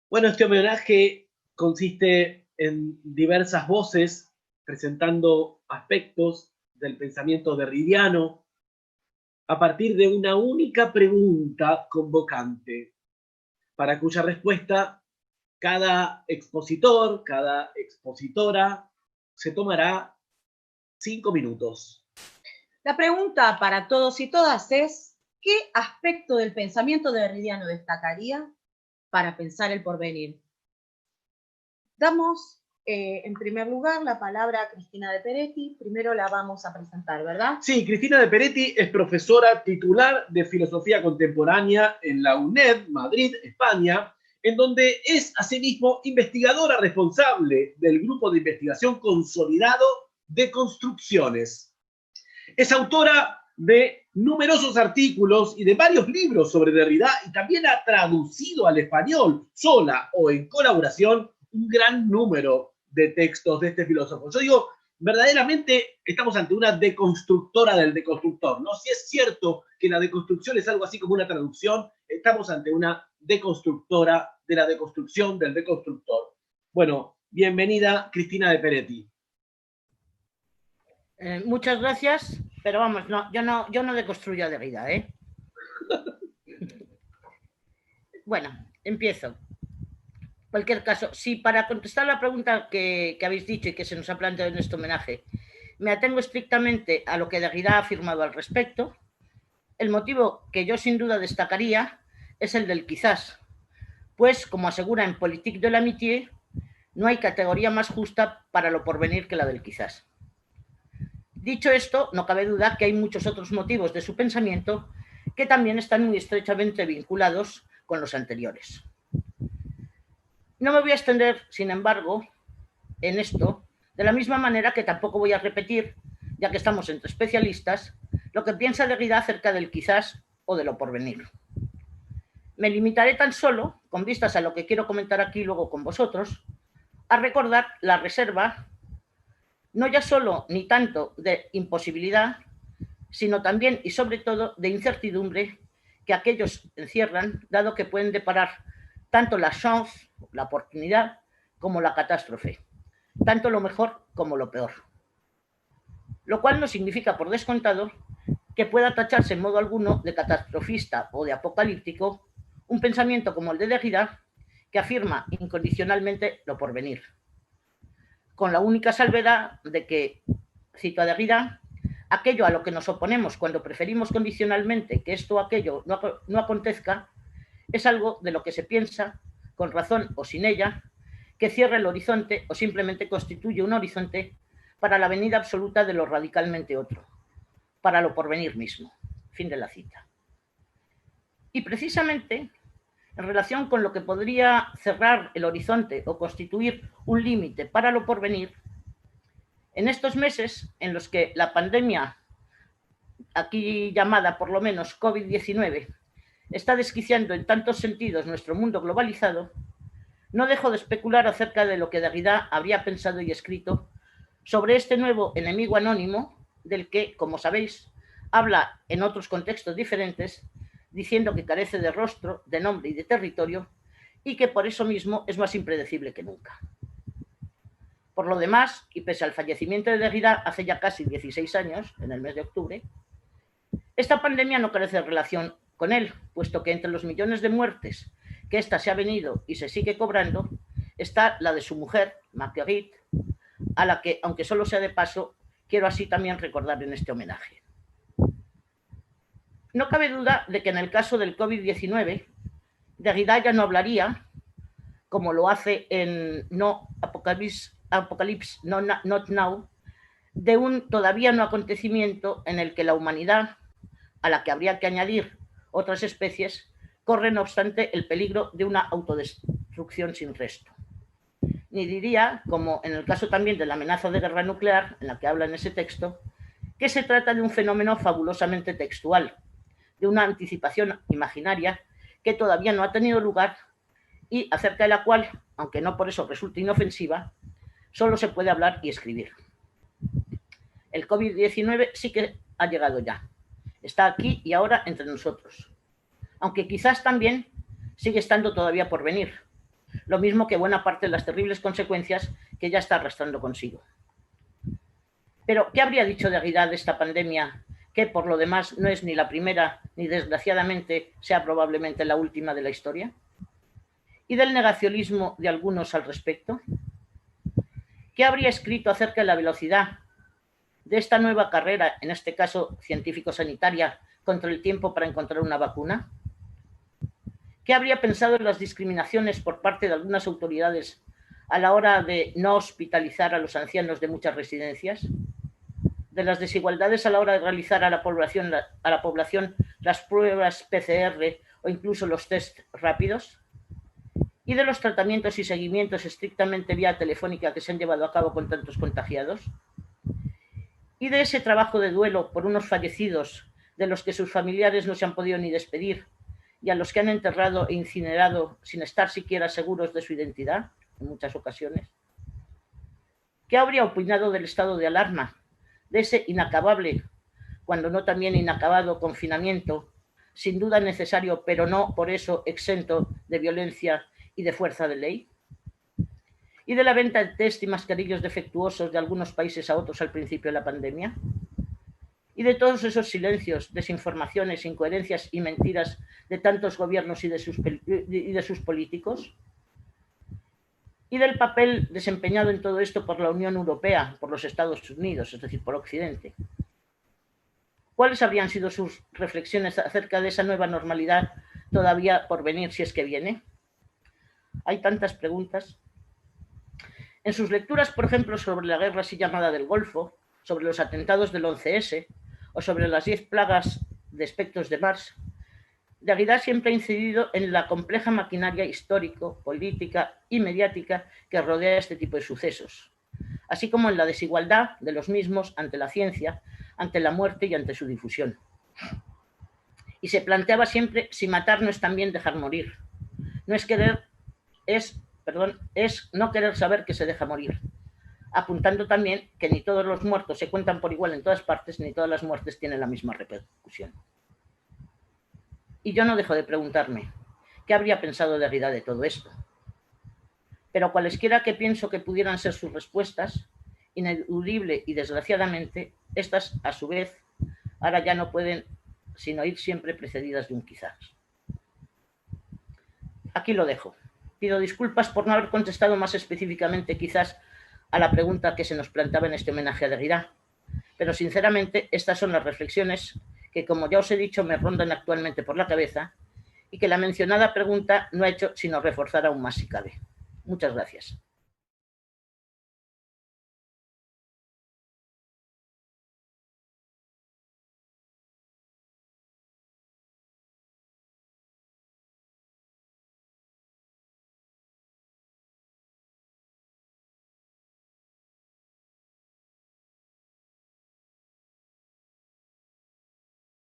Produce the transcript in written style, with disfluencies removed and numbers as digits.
Bueno, este homenaje consiste en diversas voces presentando aspectos del pensamiento derridiano a partir de una única pregunta convocante, para cuya respuesta cada expositor, cada expositora se tomará 5 minutos. La pregunta para todos y todas es, ¿qué aspecto del pensamiento derridiano destacaría para pensar el porvenir? Damos en primer lugar la palabra a Cristina De Peretti. Primero la vamos a presentar, ¿verdad? Sí, Cristina De Peretti es profesora titular de Filosofía Contemporánea en la UNED, Madrid, España, en donde es asimismo investigadora responsable del grupo de investigación consolidado de construcciones. Es autora de numerosos artículos y de varios libros sobre Derrida y también ha traducido al español, sola o en colaboración, un gran número de textos de este filósofo. Yo digo, verdaderamente estamos ante una deconstructora del deconstructor, ¿no? Si es cierto que la deconstrucción es algo así como una traducción, estamos ante una deconstructora de la deconstrucción del deconstructor. Bueno, bienvenida Cristina De Peretti. Muchas gracias, pero vamos, no, yo no deconstruyo a Derrida, ¿eh? Bueno, empiezo. En cualquier caso, si para contestar la pregunta que habéis dicho y que se nos ha planteado en este homenaje, me atengo estrictamente a lo que Derrida ha afirmado al respecto, el motivo que yo sin duda destacaría es el del quizás, pues, como asegura en Politique de l'amitié, no hay categoría más justa para lo porvenir que la del quizás. Dicho esto, no cabe duda que hay muchos otros motivos de su pensamiento que también están muy estrechamente vinculados con los anteriores. No me voy a extender, sin embargo, en esto, de la misma manera que tampoco voy a repetir, ya que estamos entre especialistas, lo que piensa Derrida acerca del quizás o de lo porvenir. Me limitaré tan solo, con vistas a lo que quiero comentar aquí luego con vosotros, a recordar la reserva, no ya solo ni tanto de imposibilidad, sino también y sobre todo de incertidumbre que aquellos encierran, dado que pueden deparar tanto la chance, la oportunidad, como la catástrofe, tanto lo mejor como lo peor. Lo cual no significa, por descontado, que pueda tacharse en modo alguno de catastrofista o de apocalíptico un pensamiento como el de Derrida, que afirma incondicionalmente lo porvenir, con la única salvedad de que, cito a Derrida, aquello a lo que nos oponemos cuando preferimos condicionalmente que esto o aquello no acontezca es algo de lo que se piensa, con razón o sin ella, que cierra el horizonte o simplemente constituye un horizonte para la venida absoluta de lo radicalmente otro, para lo porvenir mismo. Fin de la cita. Y precisamente, en relación con lo que podría cerrar el horizonte o constituir un límite para lo porvenir, en estos meses en los que la pandemia, aquí llamada por lo menos COVID-19, está desquiciando en tantos sentidos nuestro mundo globalizado, no dejo de especular acerca de lo que Derrida habría pensado y escrito sobre este nuevo enemigo anónimo del que, como sabéis, habla en otros contextos diferentes, diciendo que carece de rostro, de nombre y de territorio, y que por eso mismo es más impredecible que nunca. Por lo demás, y pese al fallecimiento de Derrida hace ya casi 16 años, en el mes de octubre, esta pandemia no carece de relación con él, puesto que entre los millones de muertes que ésta se ha venido y se sigue cobrando, está la de su mujer, Marguerite, a la que, aunque solo sea de paso, quiero así también recordar en este homenaje. No cabe duda de que en el caso del COVID-19, Derrida ya no hablaría, como lo hace en No Apocalypse Not Now, de un todavía no acontecimiento en el que la humanidad, a la que habría que añadir otras especies, corre no obstante el peligro de una autodestrucción sin resto. Ni diría, como en el caso también de la amenaza de guerra nuclear, en la que habla en ese texto, que se trata de un fenómeno fabulosamente textual, de una anticipación imaginaria que todavía no ha tenido lugar y acerca de la cual, aunque no por eso resulte inofensiva, solo se puede hablar y escribir. El COVID-19 sí que ha llegado ya. Está aquí y ahora entre nosotros. Aunque quizás también sigue estando todavía por venir, lo mismo que buena parte de las terribles consecuencias que ya está arrastrando consigo. Pero, ¿qué habría dicho Derrida de esta pandemia, que por lo demás no es ni la primera, ni desgraciadamente sea probablemente la última de la historia? ¿Y del negacionismo de algunos al respecto? ¿Qué habría escrito acerca de la velocidad de esta nueva carrera, en este caso científico-sanitaria, contra el tiempo para encontrar una vacuna? ¿Qué habría pensado en las discriminaciones por parte de algunas autoridades a la hora de no hospitalizar a los ancianos de muchas residencias? ¿De las desigualdades a la hora de realizar a la población las pruebas PCR o incluso los test rápidos? ¿Y de los tratamientos y seguimientos estrictamente vía telefónica que se han llevado a cabo con tantos contagiados? ¿Y de ese trabajo de duelo por unos fallecidos de los que sus familiares no se han podido ni despedir y a los que han enterrado e incinerado sin estar siquiera seguros de su identidad en muchas ocasiones? ¿Qué habría opinado del estado de alarma, de ese inacabable, cuando no también inacabado confinamiento, sin duda necesario, pero no por eso exento de violencia y de fuerza de ley? ¿Y de la venta de test y mascarillos defectuosos de algunos países a otros al principio de la pandemia? ¿Y de todos esos silencios, desinformaciones, incoherencias y mentiras de tantos gobiernos y de sus políticos? ¿Y del papel desempeñado en todo esto por la Unión Europea, por los Estados Unidos, es decir, por Occidente? ¿Cuáles habrían sido sus reflexiones acerca de esa nueva normalidad todavía por venir, si es que viene? Hay tantas preguntas. En sus lecturas, por ejemplo, sobre la guerra así llamada del Golfo, sobre los atentados del 11S o sobre las 10 plagas de espectros de Mars, Derrida siempre ha incidido en la compleja maquinaria histórico, política y mediática que rodea este tipo de sucesos, así como en la desigualdad de los mismos ante la ciencia, ante la muerte y ante su difusión. Y se planteaba siempre si matar no es también dejar morir. No es querer, es no querer saber que se deja morir, apuntando también que ni todos los muertos se cuentan por igual en todas partes, ni todas las muertes tienen la misma repercusión. Y yo no dejo de preguntarme, ¿qué habría pensado Derrida de todo esto? Pero cualesquiera que pienso que pudieran ser sus respuestas, ineludible y desgraciadamente, estas, a su vez, ahora ya no pueden sino ir siempre precedidas de un quizás. Aquí lo dejo. Pido disculpas por no haber contestado más específicamente quizás a la pregunta que se nos planteaba en este homenaje a Derrida, pero sinceramente estas son las reflexiones que, como ya os he dicho, me rondan actualmente por la cabeza y que la mencionada pregunta no ha hecho sino reforzar aún más si cabe. Muchas gracias.